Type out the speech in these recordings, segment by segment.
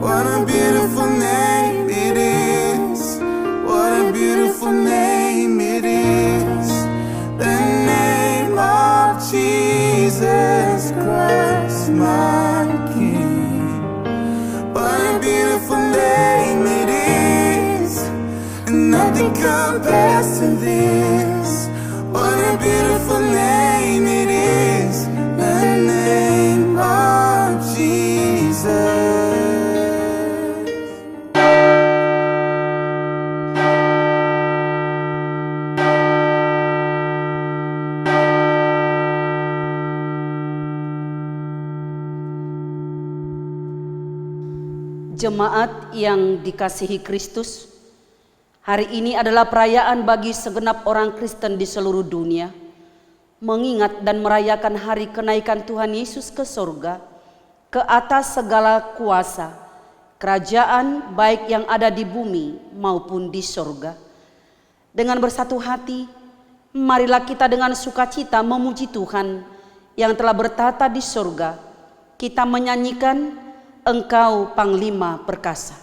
What a beautiful name it is. What a beautiful name it is. The name of Jesus Christ, my King. What a beautiful name it is. And nothing compares to this. What a beautiful name it is. The name of Jesus. Jemaat yang dikasihi Kristus, hari ini adalah perayaan bagi segenap orang Kristen di seluruh dunia, mengingat dan merayakan hari kenaikan Tuhan Yesus ke surga, ke atas segala kuasa, kerajaan baik yang ada di bumi maupun di surga. Dengan bersatu hati, marilah kita dengan sukacita memuji Tuhan yang telah bertata di surga. Kita menyanyikan Engkau Panglima Perkasa.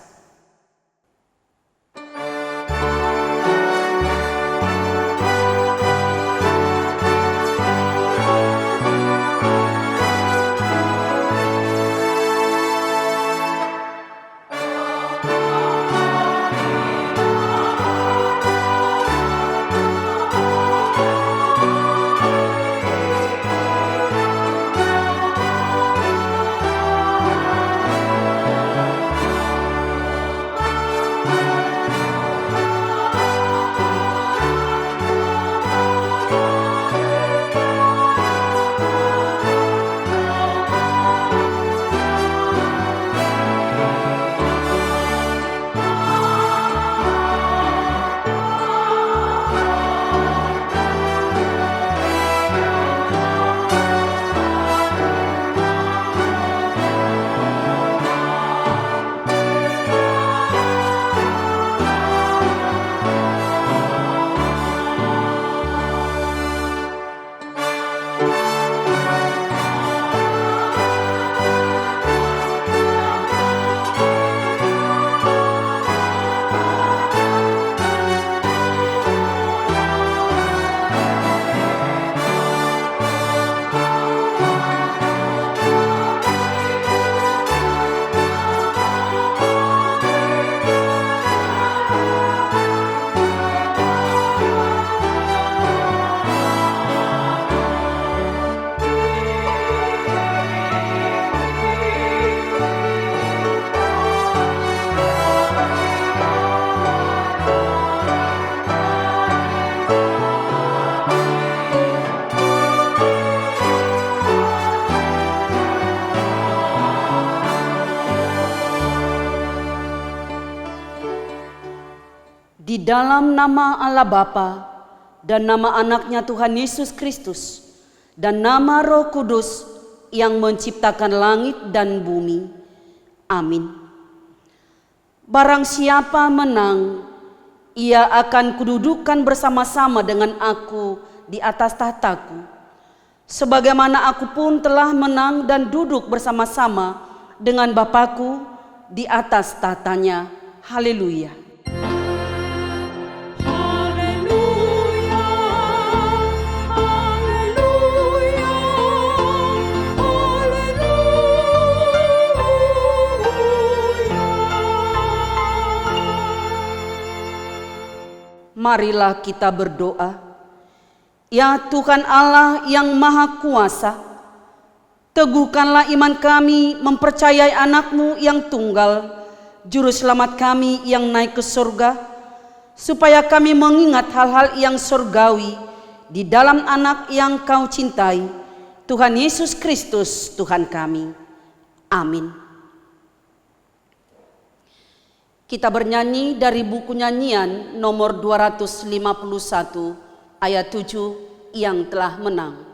Di dalam nama Allah Bapa dan nama anaknya Tuhan Yesus Kristus dan nama Roh Kudus yang menciptakan langit dan bumi. Amin. Barang siapa menang, ia akan kududukan bersama-sama dengan aku di atas tahtaku, sebagaimana aku pun telah menang dan duduk bersama-sama dengan Bapakku di atas tahtanya. Haleluya. Marilah kita berdoa. Ya Tuhan Allah yang Maha Kuasa, teguhkanlah iman kami mempercayai anak-Mu yang tunggal, Juru Selamat kami yang naik ke surga, supaya kami mengingat hal-hal yang surgawi di dalam anak yang Kau cintai, Tuhan Yesus Kristus Tuhan kami. Amin. Kita bernyanyi dari buku nyanyian nomor 251 ayat 7 yang telah menang.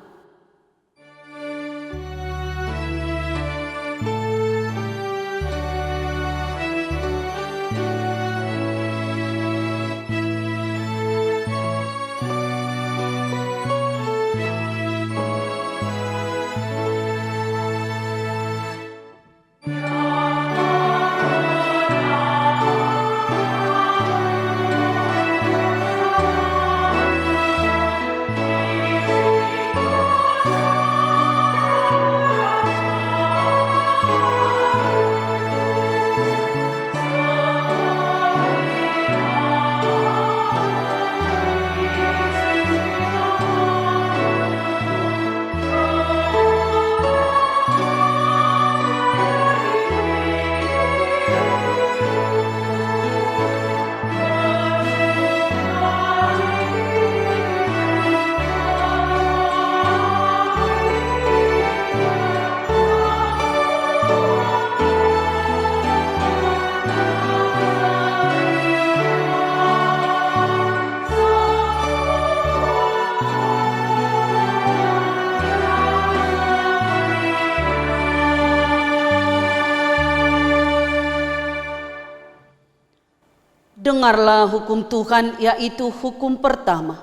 Dengarlah hukum Tuhan, yaitu hukum pertama.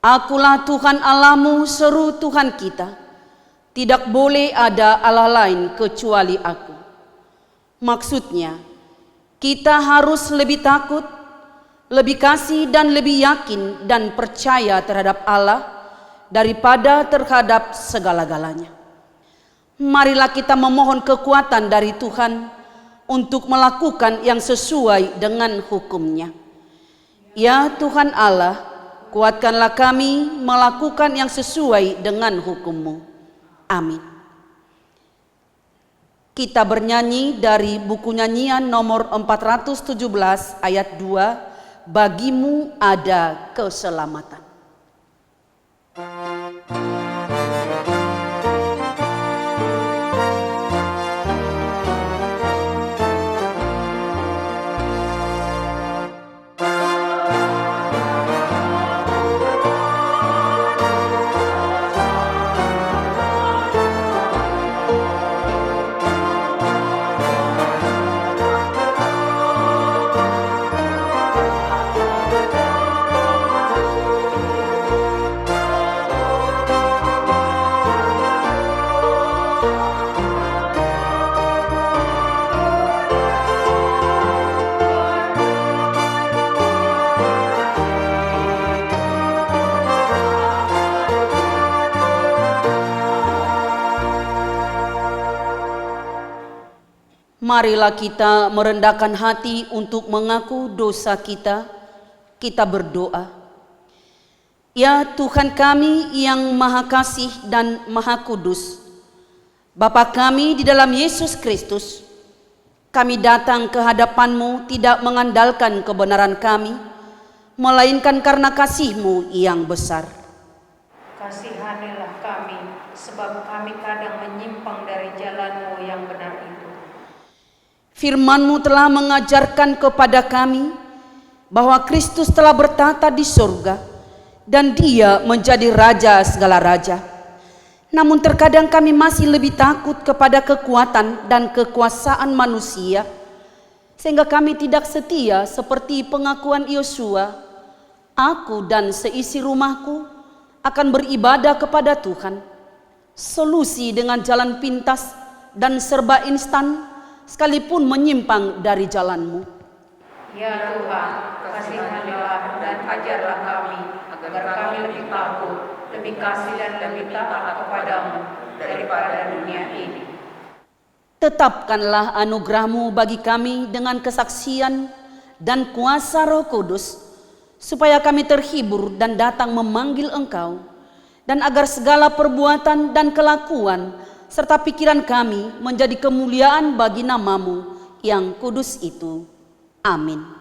Akulah Tuhan Allahmu, seru Tuhan kita. Tidak boleh ada Allah lain kecuali aku. Maksudnya, kita harus lebih takut, lebih kasih dan lebih yakin dan percaya terhadap Allah daripada terhadap segala-galanya. Marilah kita memohon kekuatan dari Tuhan untuk melakukan yang sesuai dengan hukum-Nya. Ya Tuhan Allah, kuatkanlah kami melakukan yang sesuai dengan hukum-Mu. Amin. Kita bernyanyi dari buku nyanyian nomor 417 ayat 2, Bagimu ada keselamatan. Marilah kita merendahkan hati untuk mengaku dosa kita. Kita berdoa. Ya Tuhan kami yang Maha Kasih dan Maha Kudus, Bapa kami di dalam Yesus Kristus, kami datang ke hadapan-Mu tidak mengandalkan kebenaran kami, melainkan karena kasih-Mu yang besar. Kasihanilah kami, sebab kami kadang menyimpang dari jalan-Mu yang benar itu. Firman-Mu telah mengajarkan kepada kami bahwa Kristus telah bertahta di surga dan Dia menjadi Raja segala raja. Namun terkadang kami masih lebih takut kepada kekuatan dan kekuasaan manusia, sehingga kami tidak setia seperti pengakuan Yosua, aku dan seisi rumahku akan beribadah kepada Tuhan. Solusi dengan jalan pintas dan serba instan, sekalipun menyimpang dari jalan-Mu. Ya Tuhan, kasihanilah dan ajarlah kami, agar kami lebih takut, lebih kasih dan lebih taat kepadamu daripada dunia ini. Tetapkanlah anugerah-Mu bagi kami dengan kesaksian dan kuasa Roh Kudus, supaya kami terhibur dan datang memanggil Engkau, dan agar segala perbuatan dan kelakuan serta pikiran kami menjadi kemuliaan bagi nama-Mu yang kudus itu. Amin.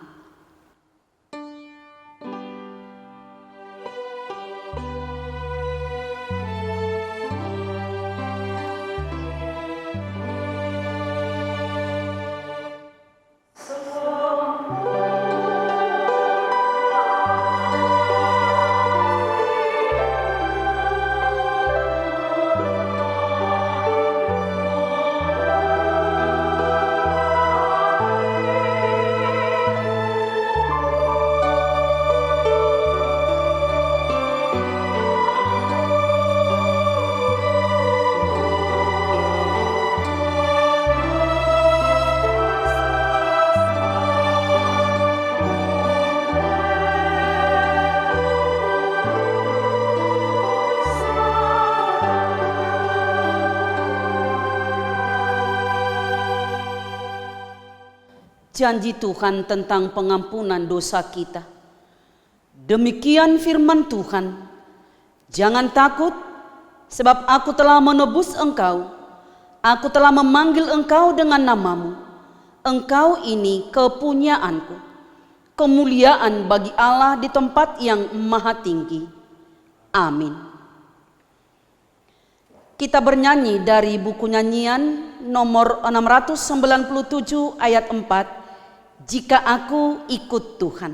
Janji Tuhan tentang pengampunan dosa kita. Demikian firman Tuhan, jangan takut, sebab aku telah menebus engkau. Aku telah memanggil engkau dengan namamu. Engkau ini kepunyaanku. Kemuliaan bagi Allah di tempat yang maha tinggi. Amin. Kita bernyanyi dari buku nyanyian nomor 697 ayat 4. Jika aku ikut Tuhan.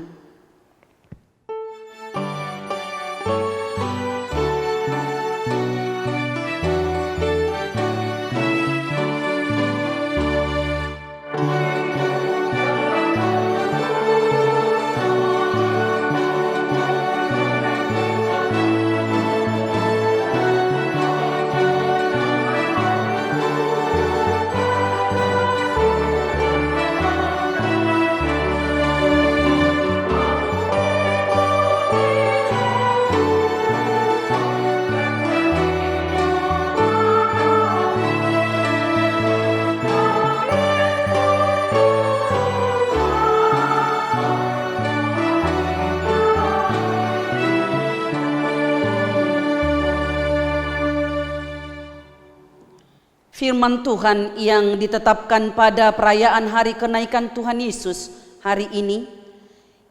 firman Tuhan yang ditetapkan pada perayaan hari kenaikan Tuhan Yesus hari ini,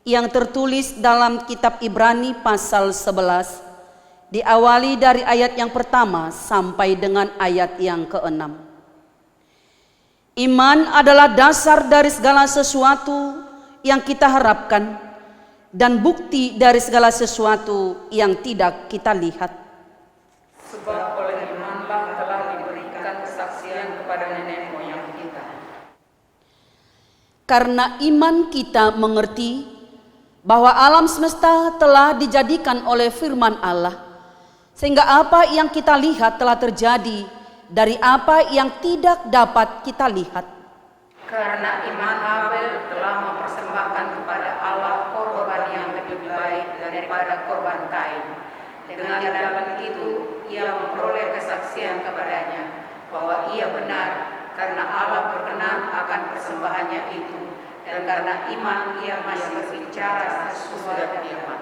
yang tertulis dalam kitab Ibrani pasal 11, diawali dari ayat yang pertama sampai dengan ayat yang ke-6. Iman adalah dasar dari segala sesuatu yang kita harapkan dan bukti dari segala sesuatu yang tidak kita lihat. Sebab oleh imanlah telah diberikan kesaksian kepada nenek moyang kita. Karena iman kita mengerti bahwa alam semesta telah dijadikan oleh firman Allah, sehingga apa yang kita lihat telah terjadi dari apa yang tidak dapat kita lihat. Karena iman Abel telah mempersembahkan kepada Allah korban yang lebih baik daripada korban Kain. Dengan jalan itu ia memperoleh kesaksian kepadanya bahwa ia benar, karena Allah berkenan akan persembahannya itu, dan karena iman ia masih berbicara sesuai firman.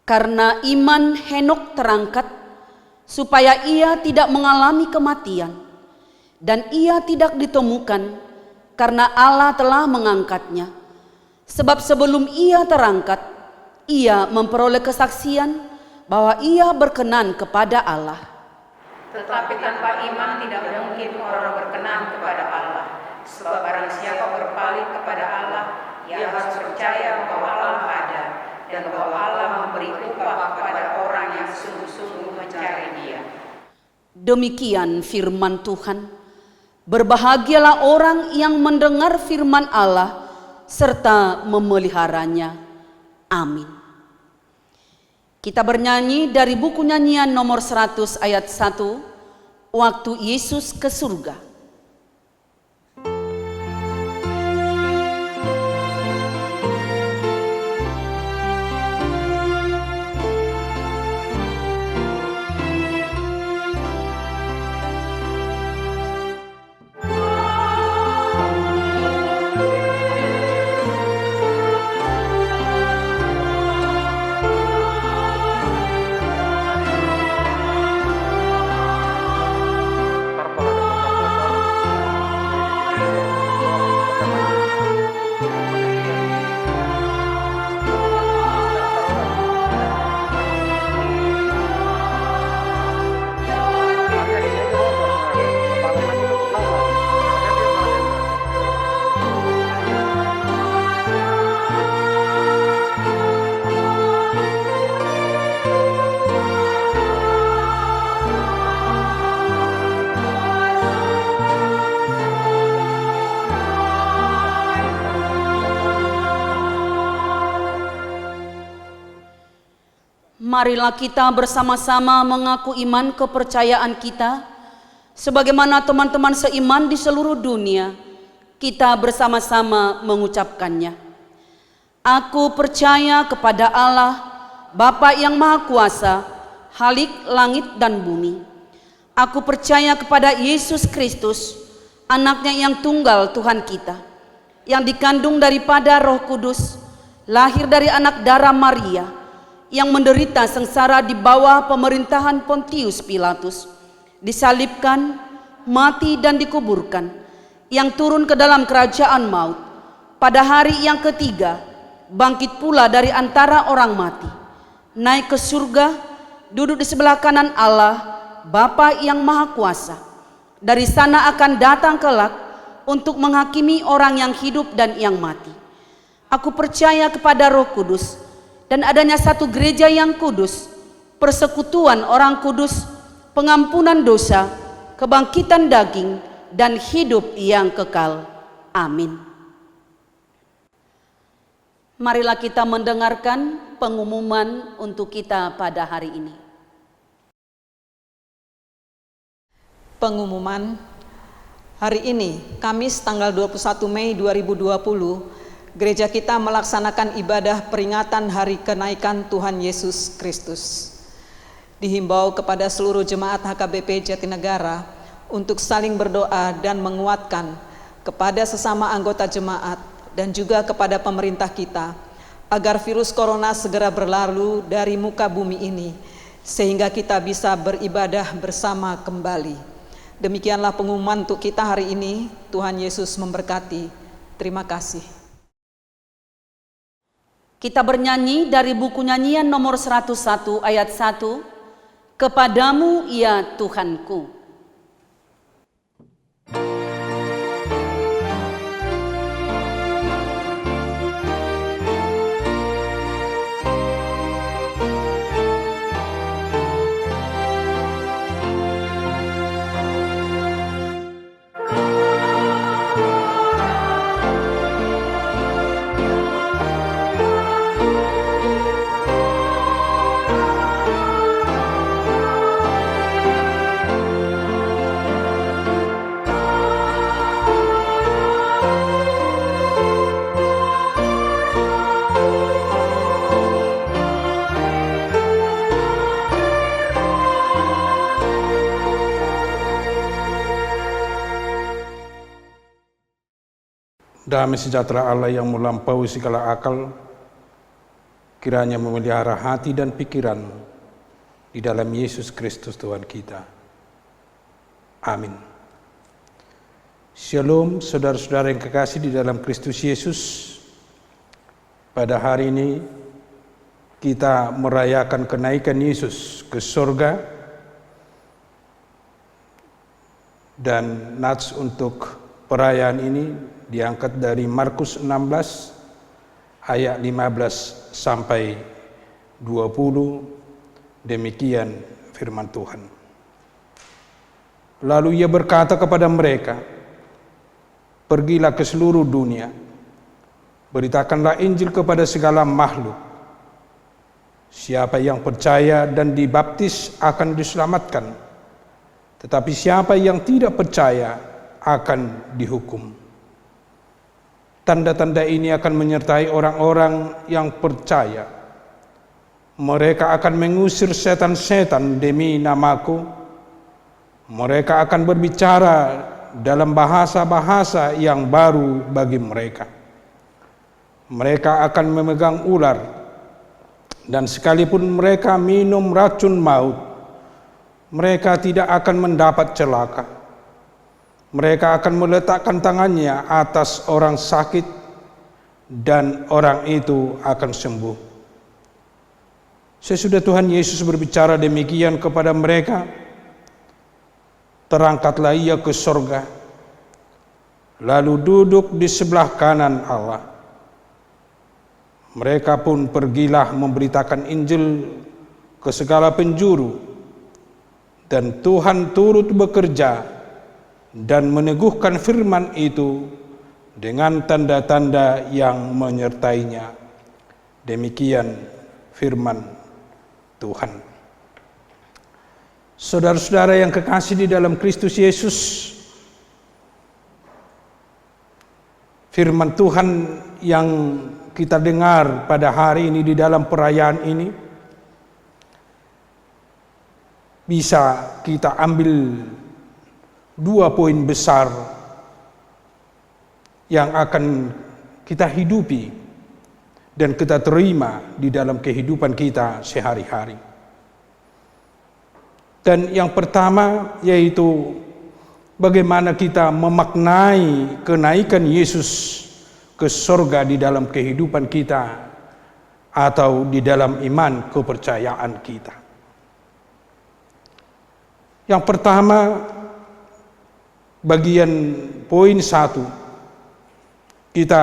Karena iman Henok terangkat supaya ia tidak mengalami kematian, dan ia tidak ditemukan karena Allah telah mengangkatnya. Sebab sebelum ia terangkat, ia memperoleh kesaksian bahwa ia berkenan kepada Allah. Tetapi tanpa iman tidak mungkin orang berkenan kepada Allah. Sebab barang siapa berpaling kepada Allah, ia harus percaya bahwa Allah ada, dan bahwa Allah memberi upah kepada orang yang sungguh-sungguh mencari Dia. Demikian firman Tuhan. Berbahagialah orang yang mendengar firman Allah serta memeliharanya. Amin. Kita bernyanyi dari buku nyanyian nomor 100 ayat 1, Waktu Yesus ke surga. Marilah kita bersama-sama mengaku iman kepercayaan kita, sebagaimana teman-teman seiman di seluruh dunia, kita bersama-sama mengucapkannya. Aku percaya kepada Allah, Bapa yang Maha Kuasa, Khalik langit dan bumi. Aku percaya kepada Yesus Kristus, anaknya yang tunggal Tuhan kita, yang dikandung daripada Roh Kudus, lahir dari anak darah Maria, yang menderita sengsara di bawah pemerintahan Pontius Pilatus, disalibkan, mati dan dikuburkan, yang turun ke dalam kerajaan maut, pada hari yang ketiga bangkit pula dari antara orang mati, naik ke surga, duduk di sebelah kanan Allah, Bapa yang Maha Kuasa. Dari sana akan datang kelak untuk menghakimi orang yang hidup dan yang mati. Aku percaya kepada Roh Kudus, dan adanya satu gereja yang kudus, persekutuan orang kudus, pengampunan dosa, kebangkitan daging, dan hidup yang kekal. Amin. Marilah kita mendengarkan pengumuman untuk kita pada hari ini. Pengumuman hari ini, Kamis tanggal 21 Mei 2020, gereja kita melaksanakan ibadah peringatan hari kenaikan Tuhan Yesus Kristus. Dihimbau kepada seluruh jemaat HKBP Jatinegara untuk saling berdoa dan menguatkan kepada sesama anggota jemaat dan juga kepada pemerintah kita agar virus corona segera berlalu dari muka bumi ini sehingga kita bisa beribadah bersama kembali. Demikianlah pengumuman untuk kita hari ini. Tuhan Yesus memberkati. Terima kasih. Kita bernyanyi dari buku nyanyian nomor 101 ayat 1. Kepadamu ya Tuhanku. Damai sejahtera Allah yang melampaui segala akal, kiranya memelihara hati dan pikiran di dalam Yesus Kristus Tuhan kita. Amin. Shalom saudara-saudara yang kekasih di dalam Kristus Yesus. Pada hari ini kita merayakan kenaikan Yesus ke surga, dan nats untuk perayaan ini diangkat dari Markus 16 ayat 15 sampai 20. Demikian firman Tuhan. Lalu ia berkata kepada mereka, "Pergilah ke seluruh dunia, beritakanlah Injil kepada segala makhluk. Siapa yang percaya dan dibaptis akan diselamatkan, tetapi siapa yang tidak percaya akan dihukum. Tanda-tanda ini akan menyertai orang-orang yang percaya. Mereka akan mengusir setan-setan demi namaku. Mereka akan berbicara dalam bahasa-bahasa yang baru bagi mereka. Mereka akan memegang ular, dan sekalipun mereka minum racun maut, mereka tidak akan mendapat celaka. Mereka akan meletakkan tangannya atas orang sakit, dan orang itu akan sembuh." Sesudah Tuhan Yesus berbicara demikian kepada mereka, terangkatlah ia ke surga, lalu duduk di sebelah kanan Allah. Mereka pun pergilah memberitakan Injil ke segala penjuru, dan Tuhan turut bekerja dan meneguhkan firman itu dengan tanda-tanda yang menyertainya. Demikian firman Tuhan. Saudara-saudara yang kekasih di dalam Kristus Yesus, firman Tuhan yang kita dengar pada hari ini di dalam perayaan ini bisa kita ambil dua poin besar yang akan kita hidupi dan kita terima di dalam kehidupan kita sehari-hari. Dan yang pertama yaitu bagaimana kita memaknai kenaikan Yesus ke surga di dalam kehidupan kita atau di dalam iman kepercayaan kita. Yang pertama, bagian poin 1, kita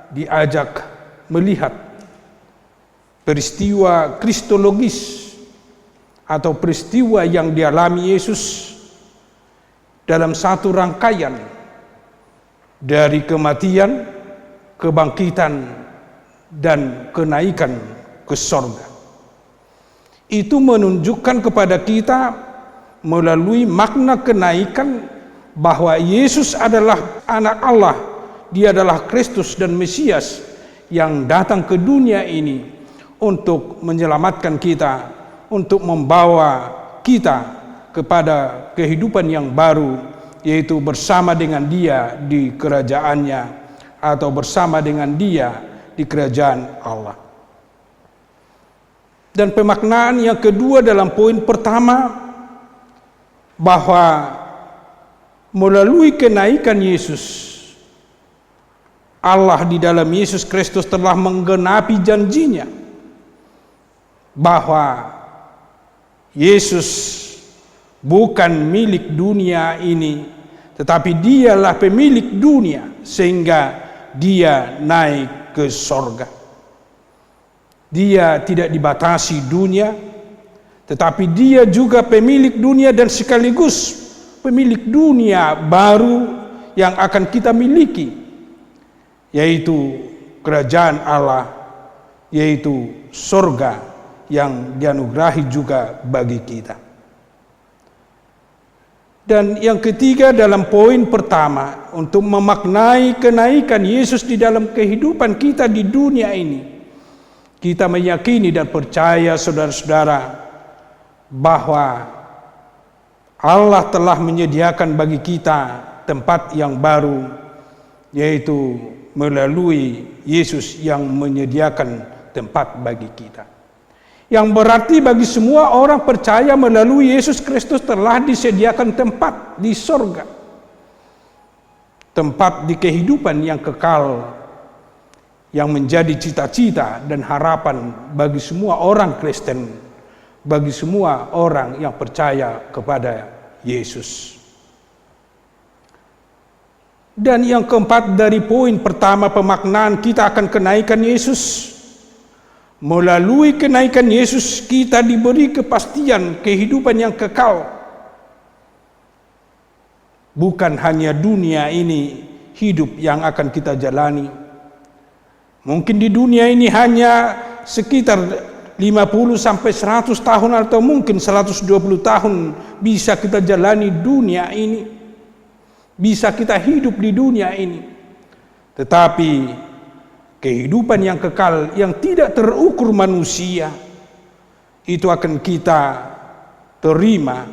diajak melihat peristiwa kristologis atau peristiwa yang dialami Yesus dalam satu rangkaian dari kematian, kebangkitan, dan kenaikan ke surga. Itu menunjukkan kepada kita melalui makna kenaikan bahwa Yesus adalah anak Allah, dia adalah Kristus dan Mesias yang datang ke dunia ini untuk menyelamatkan kita, untuk membawa kita kepada kehidupan yang baru, yaitu bersama dengan dia di kerajaannya atau bersama dengan dia di kerajaan Allah. Dan pemaknaan yang kedua dalam poin pertama, bahwa melalui kenaikan Yesus, Allah di dalam Yesus Kristus telah menggenapi janjinya bahwa Yesus bukan milik dunia ini, tetapi dialah pemilik dunia, sehingga dia naik ke sorga. Dia tidak dibatasi dunia, tetapi dia juga pemilik dunia dan sekaligus pemilik dunia baru yang akan kita miliki, yaitu kerajaan Allah, yaitu sorga yang dianugerahi juga bagi kita. Dan yang ketiga, dalam poin pertama, untuk memaknai kenaikan Yesus di dalam kehidupan kita di dunia ini, kita meyakini dan percaya, saudara-saudara, bahwa Allah telah menyediakan bagi kita tempat yang baru, yaitu melalui Yesus yang menyediakan tempat bagi kita. Yang berarti bagi semua orang percaya melalui Yesus Kristus telah disediakan tempat di sorga, tempat di kehidupan yang kekal, yang menjadi cita-cita dan harapan bagi semua orang Kristen, bagi semua orang yang percaya kepada Yesus. Dan yang keempat, dari poin pertama pemaknaan kita akan kenaikan Yesus, melalui kenaikan Yesus kita diberi kepastian kehidupan yang kekal. Bukan hanya dunia ini hidup yang akan kita jalani. Mungkin di dunia ini hanya sekitar 50 sampai 100 tahun atau mungkin 120 tahun bisa kita jalani dunia ini. Bisa kita hidup di dunia ini. Tetapi kehidupan yang kekal yang tidak terukur manusia itu akan kita terima,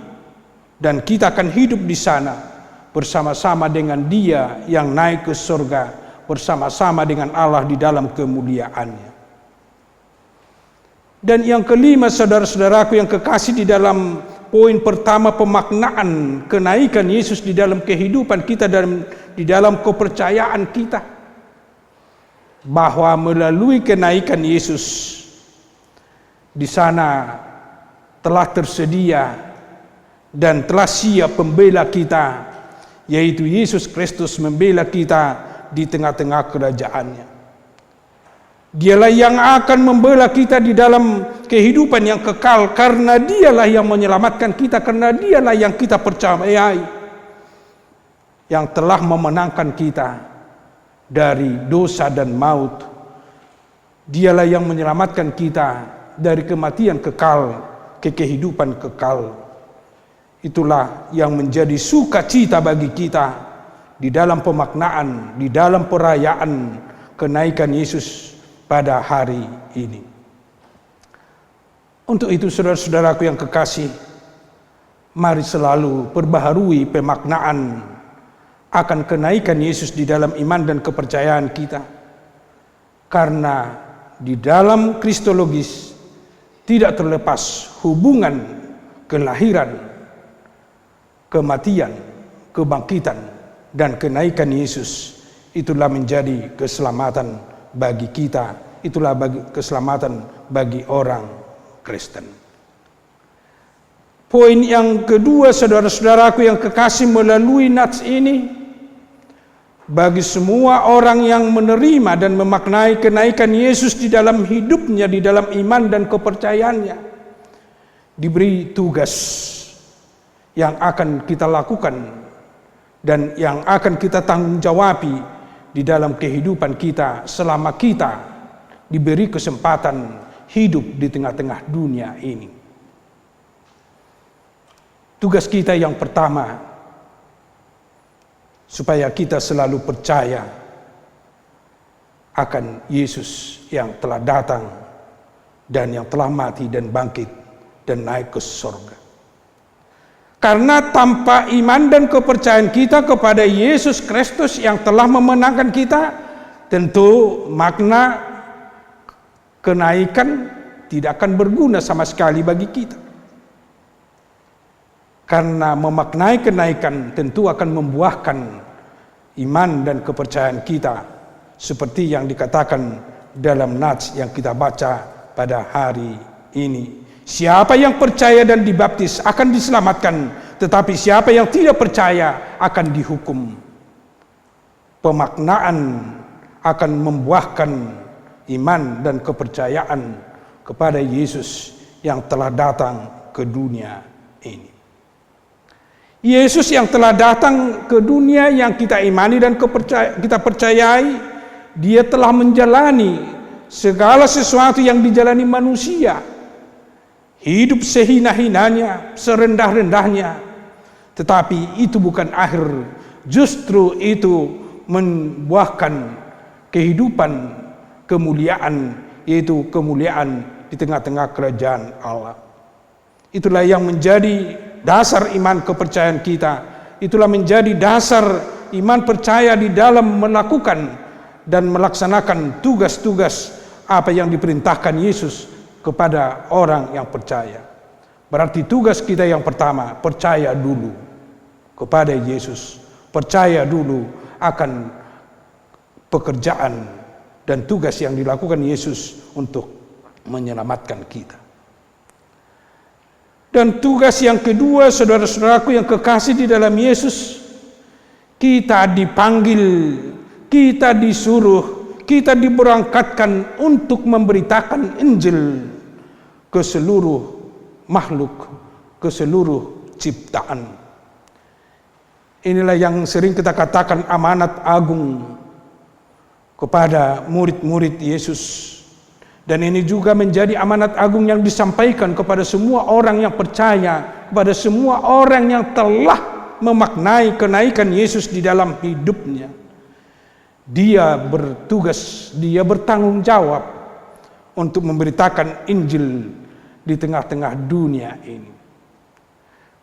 dan kita akan hidup di sana bersama-sama dengan Dia yang naik ke surga, bersama-sama dengan Allah di dalam kemuliaannya. Dan yang kelima, saudara-saudaraku yang kekasih, di dalam poin pertama pemaknaan kenaikan Yesus di dalam kehidupan kita dan di dalam kepercayaan kita, bahwa melalui kenaikan Yesus di sana telah tersedia dan telah siap pembela kita, yaitu Yesus Kristus membela kita di tengah-tengah kerajaannya. Dialah yang akan membela kita di dalam kehidupan yang kekal, karena Dialah yang menyelamatkan kita, karena Dialah yang kita percayai, yang telah memenangkan kita dari dosa dan maut. Dialah yang menyelamatkan kita dari kematian kekal ke kehidupan kekal. Itulah yang menjadi sukacita bagi kita di dalam pemaknaan, di dalam perayaan kenaikan Yesus pada hari ini. Untuk itu, saudara-saudaraku yang kekasih, mari selalu perbaharui pemaknaan akan kenaikan Yesus di dalam iman dan kepercayaan kita. Karena di dalam kristologis tidak terlepas hubungan kelahiran, kematian, kebangkitan, dan kenaikan Yesus. Itulah menjadi keselamatan bagi kita, itulah keselamatan bagi orang Kristen. Poin yang kedua, saudara-saudaraku yang kekasih, melalui nats ini, bagi semua orang yang menerima dan memaknai kenaikan Yesus di dalam hidupnya, di dalam iman dan kepercayaannya, diberi tugas yang akan kita lakukan dan yang akan kita tanggung jawabi di dalam kehidupan kita selama kita diberi kesempatan hidup di tengah-tengah dunia ini. Tugas kita yang pertama, supaya kita selalu percaya akan Yesus yang telah datang dan yang telah mati dan bangkit dan naik ke surga. Karena tanpa iman dan kepercayaan kita kepada Yesus Kristus yang telah memenangkan kita, tentu makna kenaikan tidak akan berguna sama sekali bagi kita. Karena memaknai kenaikan tentu akan membuahkan iman dan kepercayaan kita, seperti yang dikatakan dalam nats yang kita baca pada hari ini. Siapa yang percaya dan dibaptis akan diselamatkan, tetapi siapa yang tidak percaya akan dihukum. Pemaknaan akan membuahkan iman dan kepercayaan kepada Yesus yang telah datang ke dunia ini. Yesus yang telah datang ke dunia yang kita imani dan kita percayai, dia telah menjalani segala sesuatu yang dijalani manusia. Hidup sehina-hinanya, serendah-rendahnya. Tetapi itu bukan akhir, justru itu membuahkan kehidupan, kemuliaan, yaitu kemuliaan di tengah-tengah kerajaan Allah. Itulah yang menjadi dasar iman kepercayaan kita. Itulah menjadi dasar iman percaya di dalam melakukan dan melaksanakan tugas-tugas apa yang diperintahkan Yesus kepada orang yang percaya. Berarti tugas kita yang pertama, percaya dulu kepada Yesus. Percaya dulu akan pekerjaan dan tugas yang dilakukan Yesus untuk menyelamatkan kita. Dan tugas yang kedua, saudara-saudaraku yang kekasih di dalam Yesus, kita dipanggil, kita disuruh, kita diberangkatkan untuk memberitakan Injil ke seluruh makhluk, ke seluruh ciptaan. Inilah yang sering kita katakan amanat agung kepada murid-murid Yesus. Dan ini juga menjadi amanat agung yang disampaikan kepada semua orang yang percaya, kepada semua orang yang telah memaknai kenaikan Yesus di dalam hidupnya. Dia bertugas, dia bertanggung jawab untuk memberitakan Injil di tengah-tengah dunia ini.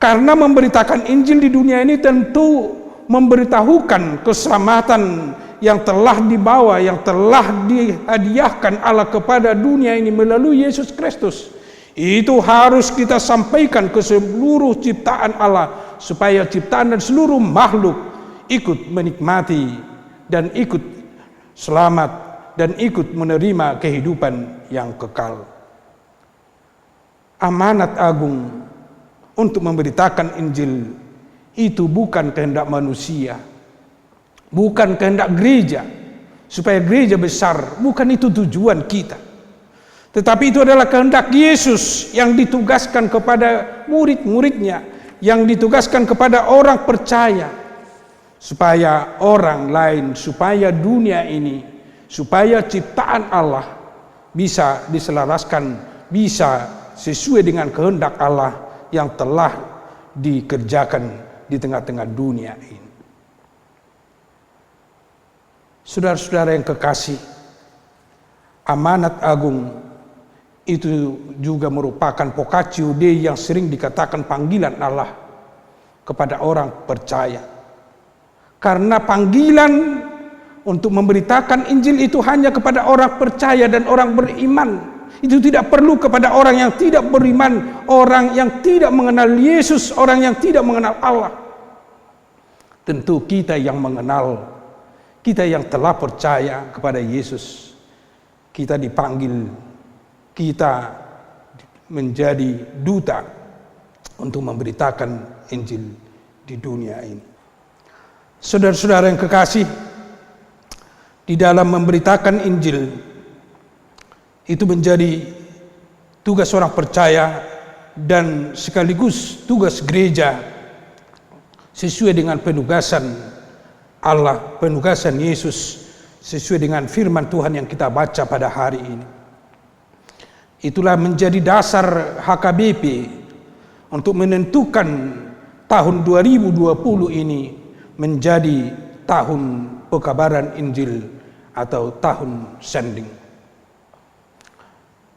Karena memberitakan Injil di dunia ini tentu memberitahukan keselamatan yang telah dibawa, yang telah dihadiahkan Allah kepada dunia ini melalui Yesus Kristus. Itu harus kita sampaikan ke seluruh ciptaan Allah, supaya ciptaan dan seluruh makhluk ikut menikmati dan ikut selamat dan ikut menerima kehidupan yang kekal. Amanat agung untuk memberitakan Injil itu bukan kehendak manusia, bukan kehendak gereja supaya gereja besar, bukan itu tujuan kita. Tetapi itu adalah kehendak Yesus yang ditugaskan kepada murid-muridnya, yang ditugaskan kepada orang percaya, supaya orang lain, supaya dunia ini, supaya ciptaan Allah bisa diselaraskan, bisa sesuai dengan kehendak Allah yang telah dikerjakan di tengah-tengah dunia ini. Saudara-saudara yang kekasih, amanat agung itu juga merupakan vocatio Dei yang sering dikatakan panggilan Allah kepada orang percaya. Karena panggilan untuk memberitakan Injil itu hanya kepada orang percaya dan orang beriman. Itu tidak perlu kepada orang yang tidak beriman, orang yang tidak mengenal Yesus, orang yang tidak mengenal Allah. Tentu kita yang mengenal, kita yang telah percaya kepada Yesus, kita dipanggil, kita menjadi duta untuk memberitakan Injil di dunia ini. Saudara-saudara yang kekasih, di dalam memberitakan Injil itu menjadi tugas orang percaya dan sekaligus tugas gereja sesuai dengan penugasan Allah, penugasan Yesus, sesuai dengan firman Tuhan yang kita baca pada hari ini. Itulah menjadi dasar HKBP untuk menentukan tahun 2020 ini menjadi tahun pekabaran Injil atau tahun sending.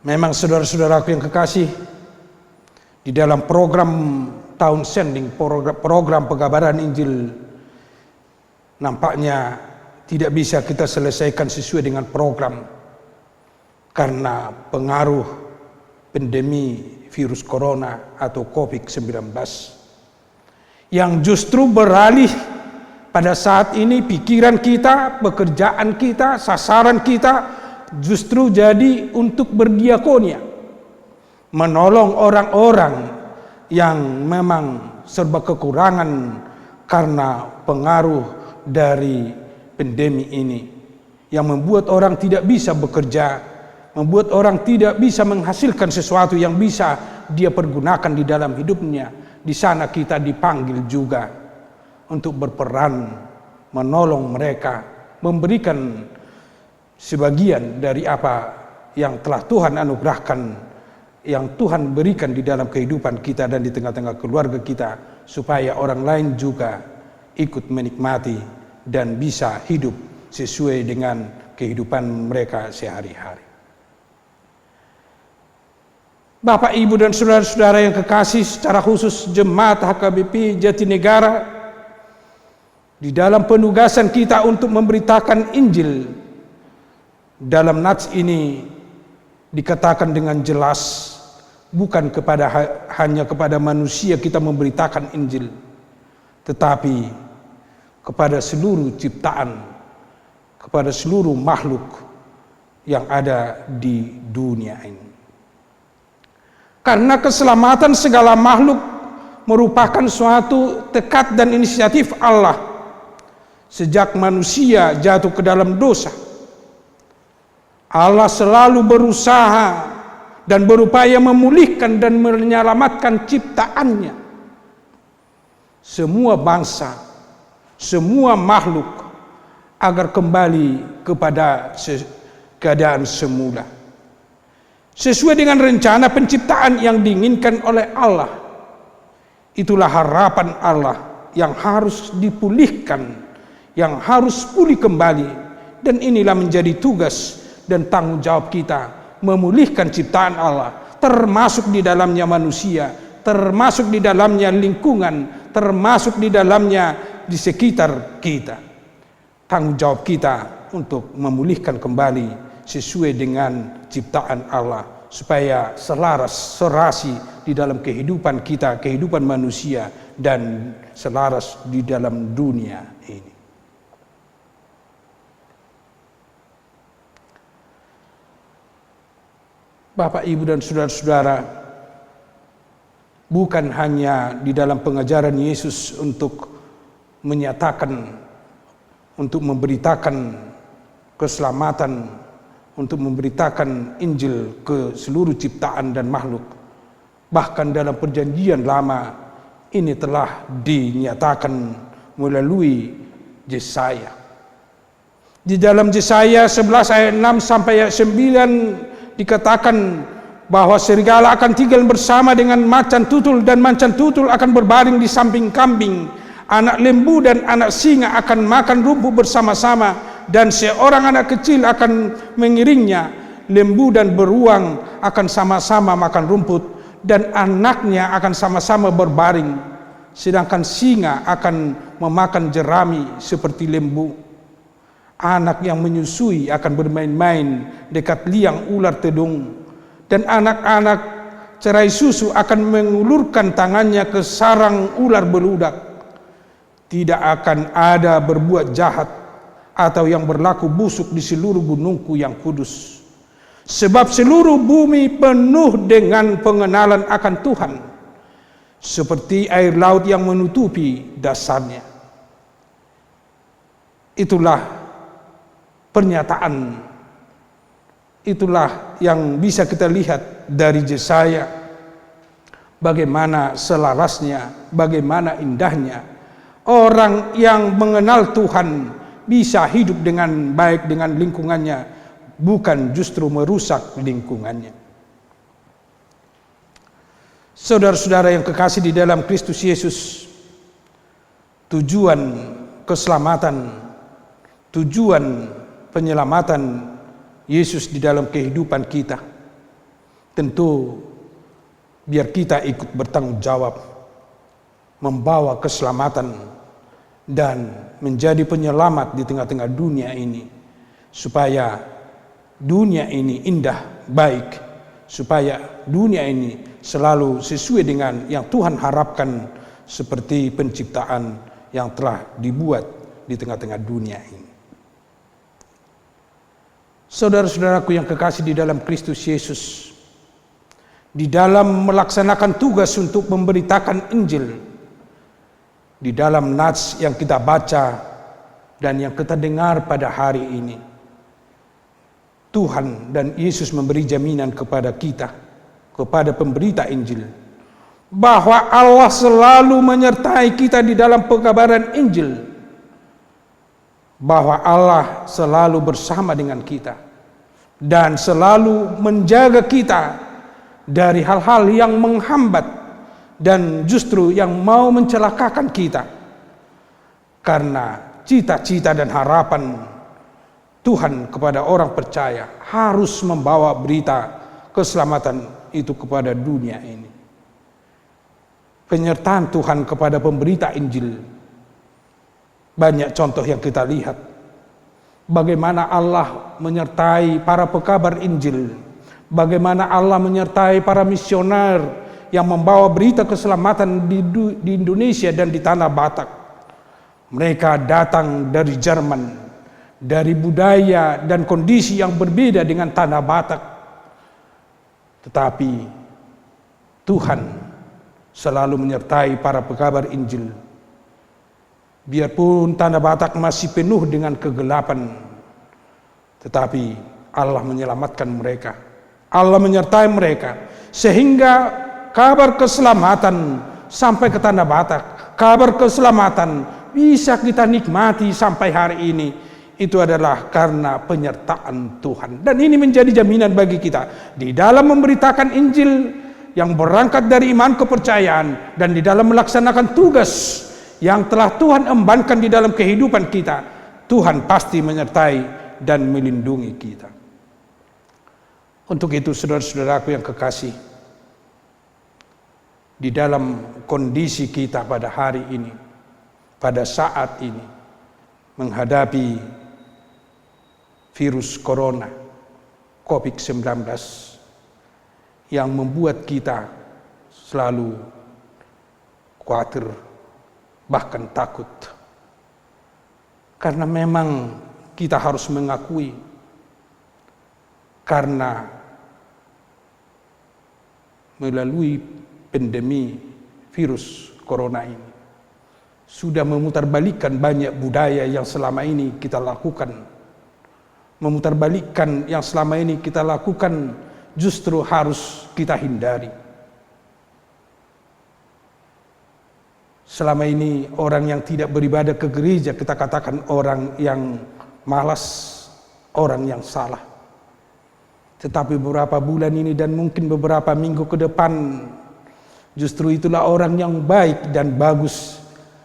Memang saudara-saudaraku yang kekasih, di dalam program tahun sending, program pekabaran Injil, nampaknya tidak bisa kita selesaikan sesuai dengan program karena pengaruh pandemi virus corona atau COVID-19. yang justru beralih pada saat ini pikiran kita, pekerjaan kita, sasaran kita justru jadi untuk berdiakonia, menolong orang-orang yang memang serba kekurangan karena pengaruh dari pandemi ini, yang membuat orang tidak bisa bekerja, membuat orang tidak bisa menghasilkan sesuatu yang bisa dia pergunakan di dalam hidupnya. Di sana kita dipanggil juga untuk berperan, menolong mereka, memberikan sebagian dari apa yang telah Tuhan anugerahkan, yang Tuhan berikan di dalam kehidupan kita dan di tengah-tengah keluarga kita, supaya orang lain juga ikut menikmati dan bisa hidup sesuai dengan kehidupan mereka sehari-hari. Bapak, Ibu, dan saudara-saudara yang kekasih, secara khusus Jemaat HKBP Jatinegara, di dalam penugasan kita untuk memberitakan Injil, dalam nats ini dikatakan dengan jelas, bukan hanya kepada manusia kita memberitakan Injil, tetapi kepada seluruh ciptaan, kepada seluruh makhluk yang ada di dunia ini. Karena keselamatan segala makhluk merupakan suatu tekad dan inisiatif Allah sejak manusia jatuh ke dalam dosa. Allah selalu berusaha dan berupaya memulihkan dan menyelamatkan ciptaannya. Semua bangsa, semua makhluk agar kembali kepada keadaan semula, sesuai dengan rencana penciptaan yang diinginkan oleh Allah. Itulah harapan Allah yang harus dipulihkan, yang harus pulih kembali. Dan inilah menjadi tugas dan tanggung jawab kita, memulihkan ciptaan Allah, termasuk di dalamnya manusia, termasuk di dalamnya lingkungan, termasuk di dalamnya di sekitar kita. Tanggung jawab kita untuk memulihkan kembali sesuai dengan ciptaan Allah, supaya selaras, serasi di dalam kehidupan kita, kehidupan manusia, dan selaras di dalam dunia ini. Bapak, Ibu, dan saudara-saudara, bukan hanya di dalam pengajaran Yesus untuk menyatakan, untuk memberitakan keselamatan, untuk memberitakan Injil ke seluruh ciptaan dan makhluk. Bahkan dalam perjanjian lama ini telah dinyatakan melalui Yesaya. Di dalam Yesaya 11 ayat 6 sampai ayat 9 dikatakan bahwa serigala akan tinggal bersama dengan macan tutul, dan macan tutul akan berbaring di samping kambing. Anak lembu dan anak singa akan makan rumput bersama-sama, dan seorang anak kecil akan mengiringnya. Lembu dan beruang akan sama-sama makan rumput, dan anaknya akan sama-sama berbaring. Sedangkan singa akan memakan jerami seperti lembu. Anak yang menyusui akan bermain-main dekat liang ular tedung, dan anak-anak cerai susu akan mengulurkan tangannya ke sarang ular beludak. Tidak akan ada berbuat jahat atau yang berlaku busuk di seluruh gunungku yang kudus, sebab seluruh bumi penuh dengan pengenalan akan Tuhan, seperti air laut yang menutupi dasarnya. Itulah pernyataan, itulah yang bisa kita lihat dari Yesaya, bagaimana selarasnya, bagaimana indahnya orang yang mengenal Tuhan bisa hidup dengan baik dengan lingkungannya, bukan justru merusak lingkungannya. Saudara-saudara yang kekasih di dalam Kristus Yesus, tujuan keselamatan, tujuan penyelamatan Yesus di dalam kehidupan kita, tentu biar kita ikut bertanggung jawab membawa keselamatan dan menjadi penyelamat di tengah-tengah dunia ini, supaya dunia ini indah, baik, supaya dunia ini selalu sesuai dengan yang Tuhan harapkan, seperti penciptaan yang telah dibuat di tengah-tengah dunia ini. Saudara-saudaraku yang kekasih di dalam Kristus Yesus, di dalam melaksanakan tugas untuk memberitakan Injil, di dalam nats yang kita baca dan yang kita dengar pada hari ini, Tuhan dan Yesus memberi jaminan kepada kita, kepada pemberita Injil, bahwa Allah selalu menyertai kita di dalam pekabaran Injil, bahwa Allah selalu bersama dengan kita dan selalu menjaga kita dari hal-hal yang menghambat dan justru yang mau mencelakakan kita, karena cita-cita dan harapan Tuhan kepada orang percaya harus membawa berita keselamatan itu kepada dunia ini. Penyertaan Tuhan kepada pemberita Injil, banyak contoh yang kita lihat bagaimana Allah menyertai para pekabar Injil, bagaimana Allah menyertai para misioner yang membawa berita keselamatan di Indonesia dan di tanah Batak. Mereka datang dari Jerman, dari budaya dan kondisi yang berbeda dengan tanah Batak, tetapi Tuhan selalu menyertai para pekabar Injil. Biarpun tanah Batak masih penuh dengan kegelapan, tetapi Allah menyelamatkan mereka. Allah menyertai mereka sehingga kabar keselamatan sampai ke tanah Batak, kabar keselamatan bisa kita nikmati sampai hari ini. Itu adalah karena penyertaan Tuhan. Dan ini menjadi jaminan bagi kita di dalam memberitakan Injil yang berangkat dari iman kepercayaan, dan di dalam melaksanakan tugas yang telah Tuhan embankan di dalam kehidupan kita. Tuhan pasti menyertai dan melindungi kita. Untuk itu saudara-saudaraku yang kekasih, di dalam kondisi kita pada hari ini, pada saat ini, menghadapi virus corona COVID-19 yang membuat kita selalu khawatir, bahkan takut. Karena memang kita harus mengakui, karena melalui pandemi virus corona ini sudah memutarbalikkan banyak budaya yang selama ini kita lakukan. Memutarbalikkan yang selama ini kita lakukan justru harus kita hindari. Selama ini orang yang tidak beribadah ke gereja kita katakan orang yang malas, orang yang salah. Tetapi beberapa bulan ini dan mungkin beberapa minggu ke depan, justru itulah orang yang baik dan bagus.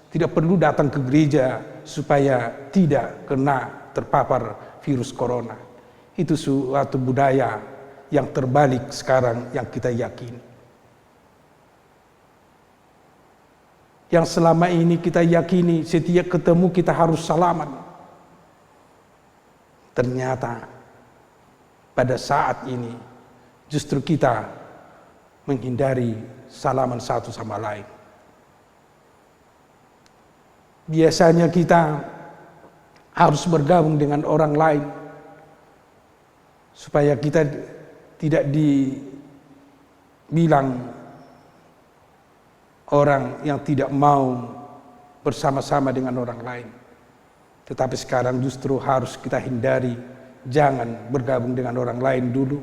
Tidak perlu datang ke gereja supaya tidak kena terpapar virus corona. Itu suatu budaya yang terbalik sekarang yang kita yakini. Yang selama ini kita yakini setiap ketemu kita harus salaman. Ternyata pada saat ini justru kita menghindari salaman satu sama lain. Biasanya kita harus bergabung dengan orang lain supaya kita tidak dibilang orang yang tidak mau bersama-sama dengan orang lain. Tetapi sekarang justru harus kita hindari, jangan bergabung dengan orang lain dulu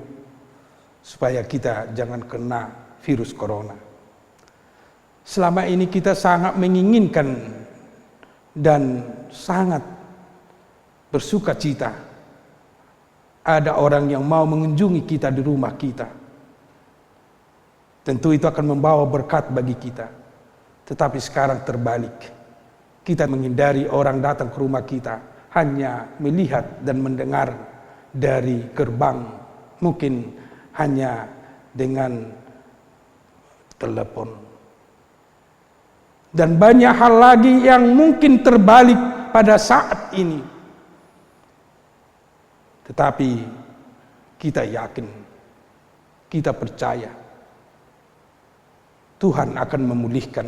supaya kita jangan kena virus corona. Selama ini kita sangat menginginkan dan sangat bersuka cita ada orang yang mau mengunjungi kita di rumah kita. Tentu itu akan membawa berkat bagi kita. Tetapi sekarang terbalik. Kita menghindari orang datang ke rumah kita, hanya melihat dan mendengar dari gerbang, mungkin hanya dengan telepon. Dan banyak hal lagi yang mungkin terbalik pada saat ini. Tetapi kita yakin, kita percaya Tuhan akan memulihkan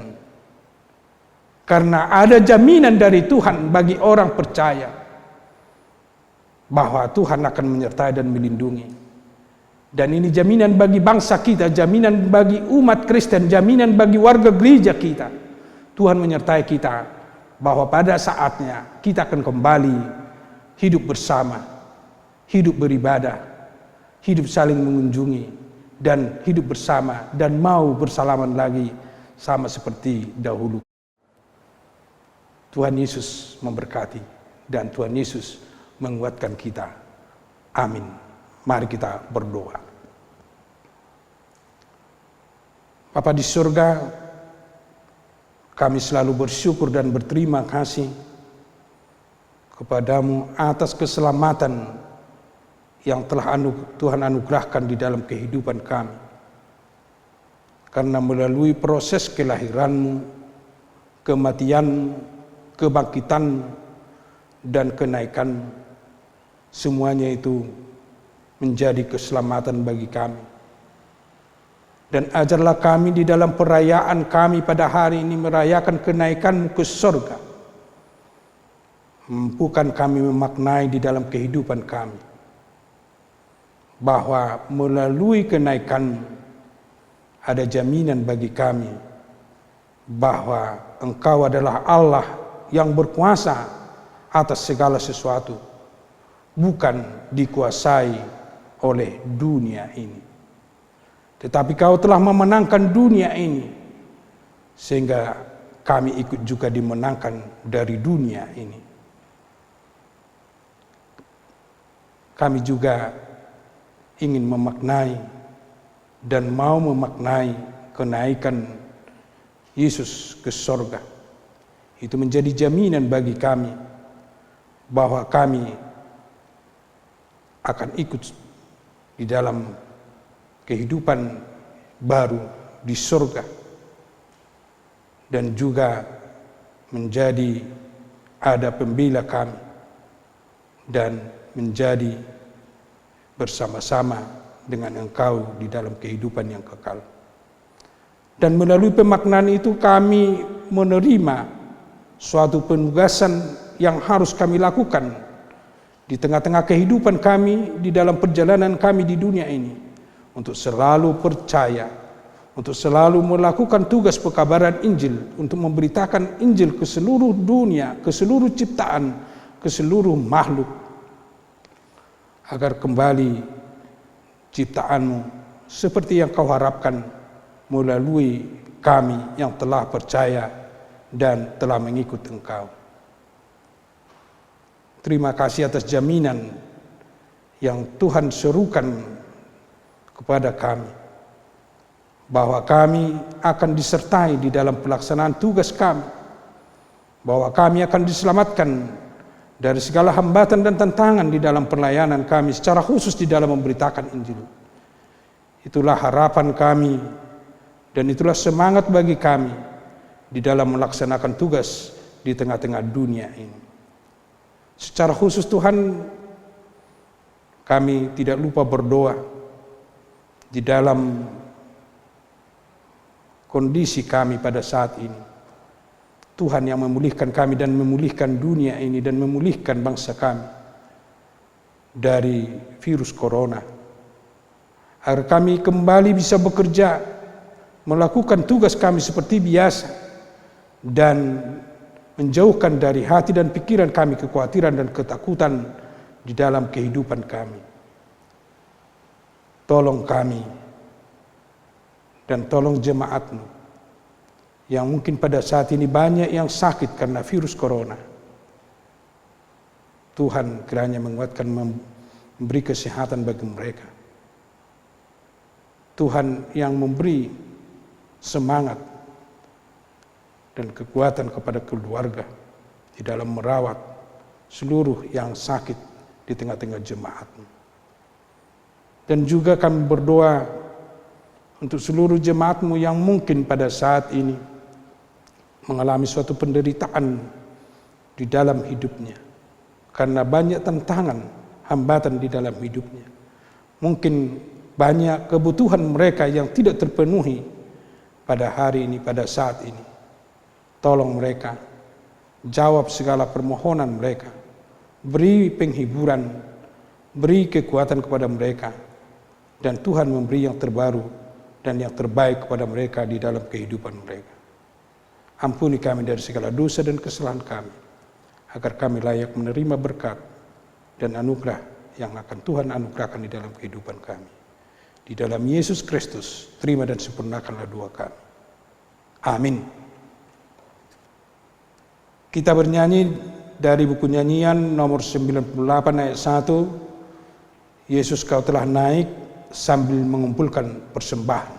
Karena ada jaminan dari Tuhan bagi orang percaya bahwa Tuhan akan menyertai dan melindungi. Dan ini jaminan bagi bangsa kita, jaminan bagi umat Kristen, jaminan bagi warga gereja kita. Tuhan menyertai kita bahwa pada saatnya kita akan kembali hidup bersama, hidup beribadah, hidup saling mengunjungi, dan hidup bersama dan mau bersalaman lagi sama seperti dahulu. Tuhan Yesus memberkati dan Tuhan Yesus menguatkan kita. Amin. Mari kita berdoa. Bapa di surga, kami selalu bersyukur dan berterima kasih kepadamu atas keselamatan yang telah Tuhan anugerahkan di dalam kehidupan kami. Karena melalui proses kelahiranmu, kematianmu, kebangkitanmu, dan kenaikanmu, semuanya itu menjadi keselamatan bagi kami. Dan ajarlah kami di dalam perayaan kami pada hari ini merayakan kenaikanmu ke surga. Mampukan kami memaknai di dalam kehidupan kami bahwa melalui kenaikanmu ada jaminan bagi kami bahwa Engkau adalah Allah yang berkuasa atas segala sesuatu, bukan dikuasai oleh dunia ini. Tetapi Kau telah memenangkan dunia ini, sehingga kami ikut juga dimenangkan dari dunia ini. Kami juga ingin memaknai dan mau memaknai kenaikan Yesus ke surga. Itu menjadi jaminan bagi kami bahwa kami akan ikut di dalam kehidupan baru di surga dan juga menjadi ada pembela kami dan menjadi bersama-sama dengan Engkau di dalam kehidupan yang kekal. Dan melalui pemaknaan itu kami menerima suatu penugasan yang harus kami lakukan di tengah-tengah kehidupan kami, di dalam perjalanan kami di dunia ini, untuk selalu percaya, untuk selalu melakukan tugas pekabaran Injil, untuk memberitakan Injil ke seluruh dunia, ke seluruh ciptaan, ke seluruh makhluk, agar kembali ciptaanmu seperti yang Kau harapkan melalui kami yang telah percaya dan telah mengikut Engkau. Terima kasih atas jaminan yang Tuhan serukan kepada kami, bahwa kami akan disertai di dalam pelaksanaan tugas kami, bahwa kami akan diselamatkan dari segala hambatan dan tantangan di dalam pelayanan kami, secara khusus di dalam memberitakan Injil. Itulah harapan kami dan itulah semangat bagi kami di dalam melaksanakan tugas di tengah-tengah dunia ini. Secara khusus Tuhan, kami tidak lupa berdoa di dalam kondisi kami pada saat ini. Tuhan yang memulihkan kami dan memulihkan dunia ini dan memulihkan bangsa kami dari virus corona, agar kami kembali bisa bekerja, melakukan tugas kami seperti biasa, dan menjauhkan dari hati dan pikiran kami kekhawatiran dan ketakutan di dalam kehidupan kami. Tolong kami dan tolong jemaat-Mu yang mungkin pada saat ini banyak yang sakit karena virus corona. Tuhan kiranya menguatkan, memberi kesehatan bagi mereka. Tuhan yang memberi semangat dan kekuatan kepada keluarga di dalam merawat seluruh yang sakit di tengah-tengah jemaat-Mu. Dan juga kami berdoa untuk seluruh jemaat-Mu yang mungkin pada saat ini mengalami suatu penderitaan di dalam hidupnya, karena banyak tantangan, hambatan di dalam hidupnya. Mungkin banyak kebutuhan mereka yang tidak terpenuhi pada hari ini, pada saat ini. Tolong mereka, jawab segala permohonan mereka, beri penghiburan, beri kekuatan kepada mereka, dan Tuhan memberi yang terbaru dan yang terbaik kepada mereka di dalam kehidupan mereka. Ampuni kami dari segala dosa dan kesalahan kami, agar kami layak menerima berkat dan anugerah yang akan Tuhan anugerahkan di dalam kehidupan kami. Di dalam Yesus Kristus, terima dan sempurnakanlah doa kami. Amin. Kita bernyanyi dari buku nyanyian nomor 98 ayat 1, Yesus kau telah naik, sambil mengumpulkan persembahan.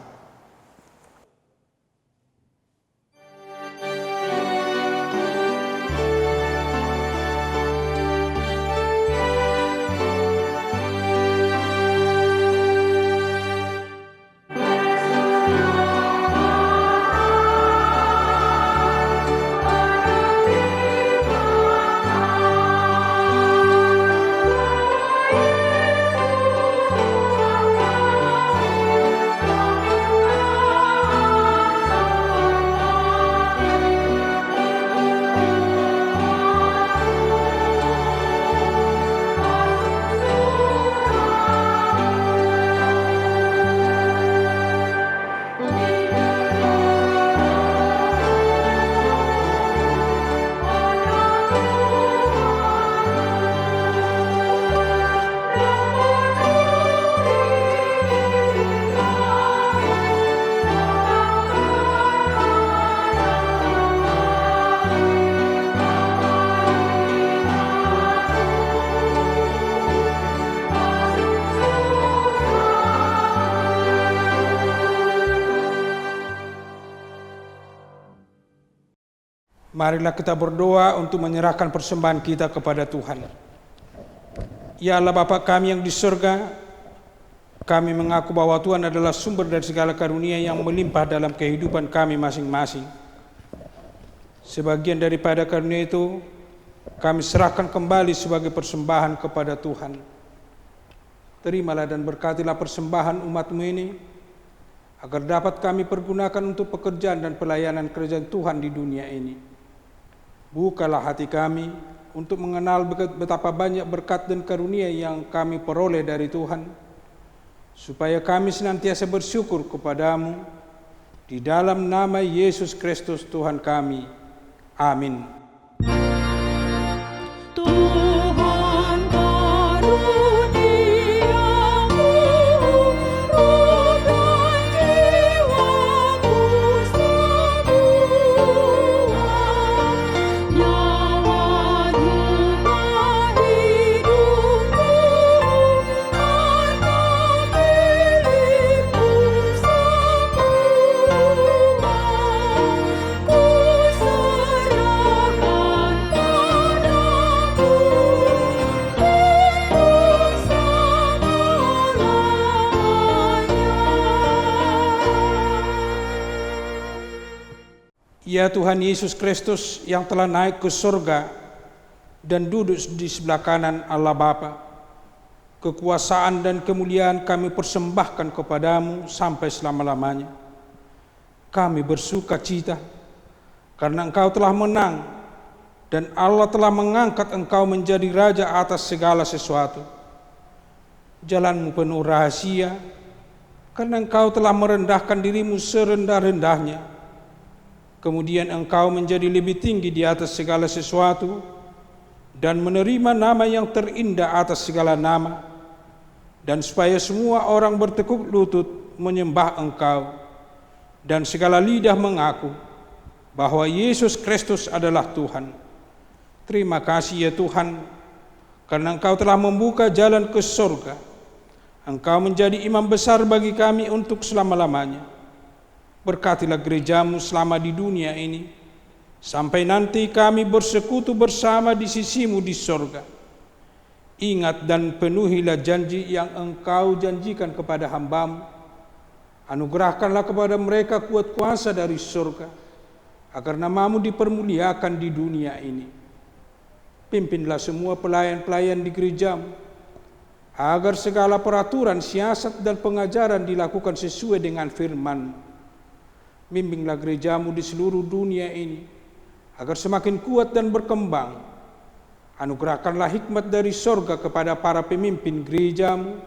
Marilah kita berdoa untuk menyerahkan persembahan kita kepada Tuhan. Ya Allah Bapa kami yang di surga, kami mengaku bahwa Tuhan adalah sumber dari segala karunia yang melimpah dalam kehidupan kami masing-masing. Sebagian daripada karunia itu kami serahkan kembali sebagai persembahan kepada Tuhan. Terimalah dan berkatilah persembahan umat-Mu ini, agar dapat kami pergunakan untuk pekerjaan dan pelayanan kerajaan Tuhan di dunia ini. Bukalah hati kami untuk mengenal betapa banyak berkat dan karunia yang kami peroleh dari Tuhan, supaya kami senantiasa bersyukur kepadamu, di dalam nama Yesus Kristus Tuhan kami. Amin. Tuhan karuniamu, roh dan jiwaku semua, nyawa rumah hidupku, harta milikku semua, ku serahkan padamu untuk selama-lamanya. Ya Tuhan Yesus Kristus yang telah naik ke surga dan duduk di sebelah kanan Allah Bapa, kekuasaan dan kemuliaan kami persembahkan kepadamu sampai selama-lamanya. Kami bersuka cita karena Engkau telah menang dan Allah telah mengangkat Engkau menjadi Raja atas segala sesuatu. Jalan-Mu penuh rahasia karena Engkau telah merendahkan dirimu serendah-rendahnya. Kemudian Engkau menjadi lebih tinggi di atas segala sesuatu dan menerima nama yang terindah atas segala nama, dan supaya semua orang bertekuk lutut menyembah Engkau dan segala lidah mengaku bahwa Yesus Kristus adalah Tuhan. Terima kasih ya Tuhan, karena Engkau telah membuka jalan ke surga. Engkau menjadi imam besar bagi kami untuk selama-lamanya. Berkatilah gereja-Mu selama di dunia ini, sampai nanti kami bersekutu bersama di sisi-Mu di surga. Ingat dan penuhilah janji yang Engkau janjikan kepada hamba-Mu. Anugerahkanlah kepada mereka kuat kuasa dari surga, agar nama-Mu dipermuliakan di dunia ini. Pimpinlah semua pelayan-pelayan di gereja-Mu, agar segala peraturan, siasat, dan pengajaran dilakukan sesuai dengan firman-Mu. Bimbinglah gereja-Mu di seluruh dunia ini, agar semakin kuat dan berkembang. Anugerahkanlah hikmat dari sorga kepada para pemimpin gerejamu,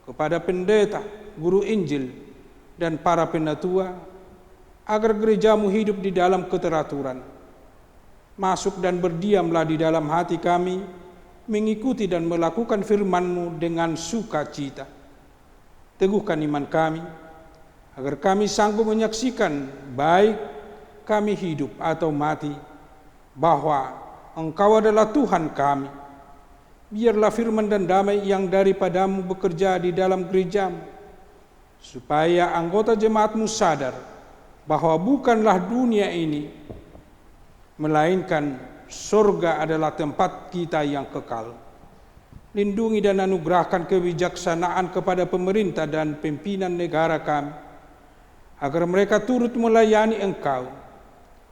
kepada pendeta, guru Injil, dan para penatua, agar gerejamu hidup di dalam keteraturan. Masuk dan berdiamlah di dalam hati kami, mengikuti dan melakukan firman-Mu dengan sukacita. Teguhkan iman kami, agar kami sanggup menyaksikan baik kami hidup atau mati, bahwa Engkau adalah Tuhan kami. Biarlah firman dan damai yang daripada-Mu bekerja di dalam gereja-Mu, supaya anggota jemaat-Mu sadar bahwa bukanlah dunia ini, melainkan surga adalah tempat kita yang kekal. Lindungi dan anugerahkan kebijaksanaan kepada pemerintah dan pimpinan negara kami, agar mereka turut melayani Engkau.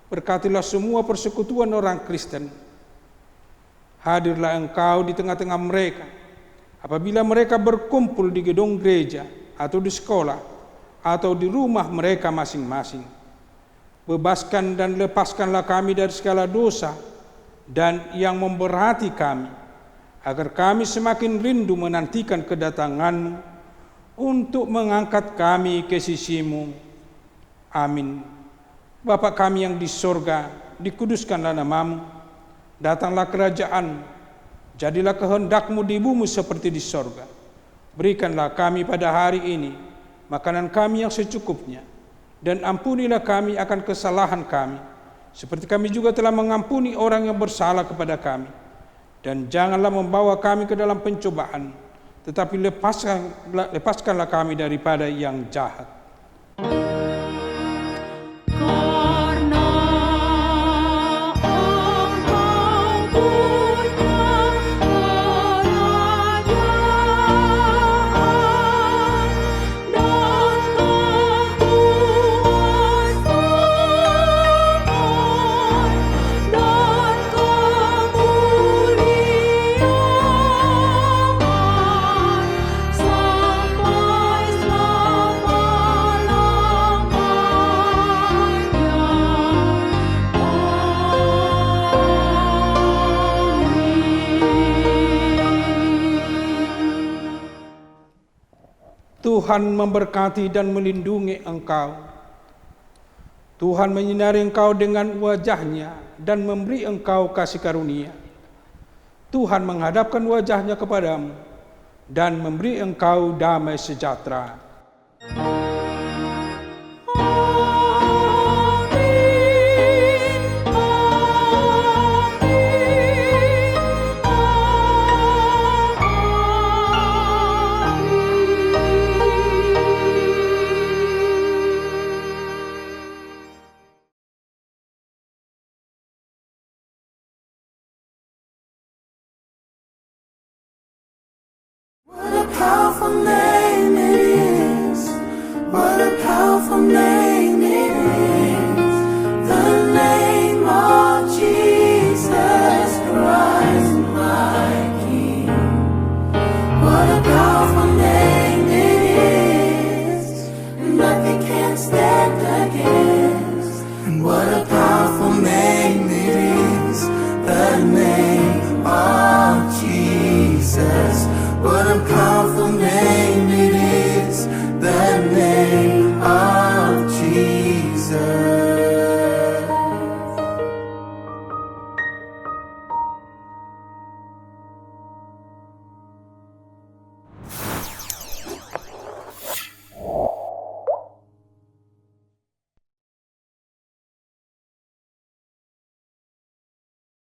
Berkatilah semua persekutuan orang Kristen. Hadirlah Engkau di tengah-tengah mereka, apabila mereka berkumpul di gedung gereja, atau di sekolah, atau di rumah mereka masing-masing. Bebaskan dan lepaskanlah kami dari segala dosa dan yang memberati kami, agar kami semakin rindu menantikan kedatangan-Mu untuk mengangkat kami ke sisi-Mu. Amin. Bapa kami yang di sorga, dikuduskanlah nama-Mu. Datanglah kerajaan, jadilah kehendak-Mu di bumi seperti di sorga. Berikanlah kami pada hari ini makanan kami yang secukupnya, dan ampunilah kami akan kesalahan kami, seperti kami juga telah mengampuni orang yang bersalah kepada kami. Dan janganlah membawa kami ke dalam pencobaan, tetapi lepaskanlah kami daripada yang jahat. Tuhan memberkati dan melindungi engkau. Tuhan menyinari engkau dengan wajah-Nya dan memberi engkau kasih karunia. Tuhan menghadapkan wajah-Nya kepadamu dan memberi engkau damai sejahtera. What a powerful name it is. What a powerful name it is. The name of Jesus Christ, my King. What a powerful name it is. Nothing can stand against. And what a powerful name it is. The name of Jesus. What a powerful name